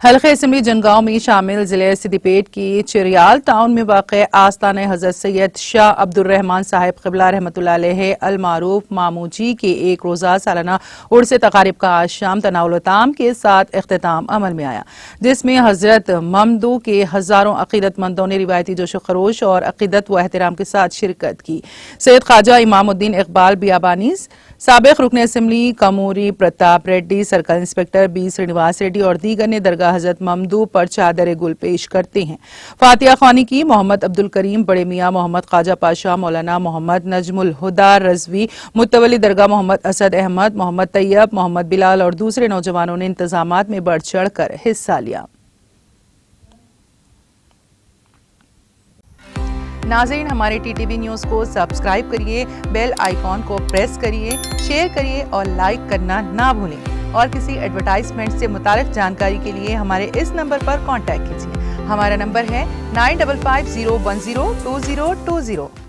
حلقہ اسمبلی جنگاؤں میں شامل ضلع سدیپیٹ کی چریال ٹاؤن میں واقع آستانہ حضرت سید شاہ عبد الرحمان صاحب قبلہ رحمۃ اللہ علیہ المعروف ماموجی کے ایک روزہ سالانہ عرس تقاریب کا آج شام تناول و طعام کے ساتھ اختتام عمل میں آیا، جس میں حضرت ممدو کے ہزاروں عقیدت مندوں نے روایتی جوش و خروش اور عقیدت و احترام کے ساتھ شرکت کی۔ سید خواجہ امام الدین اقبال بیابانی، سابق رکن assembly Kommuri Pratap Reddy, circle inspector B Srinivas Reddy اور دیگر نے درگاہ حضرت ممدو پر چادر گل پیش کرتے ہیں۔ فاتحہ خوانی کی محمد عبدالکریم، بڑے میاں محمد خواجہ پاشا، مولانا محمد نجم الہدیٰ رضوی، متولی درگاہ محمد اسد احمد، محمد طیب، محمد بلال اور دوسرے نوجوانوں نے انتظامات میں بڑھ چڑھ کر حصہ لیا۔ ناظرین، ہمارے ٹی ٹی وی نیوز کو سبسکرائب کریے، بیل آئیکن کو پریس کریے، شیئر کریے اور لائک کرنا نہ بھولیں، اور کسی ایڈورٹائزمنٹ سے متعلق جانکاری کے لیے ہمارے اس نمبر پر کانٹیکٹ کیجیے۔ ہمارا نمبر ہے 9550102020۔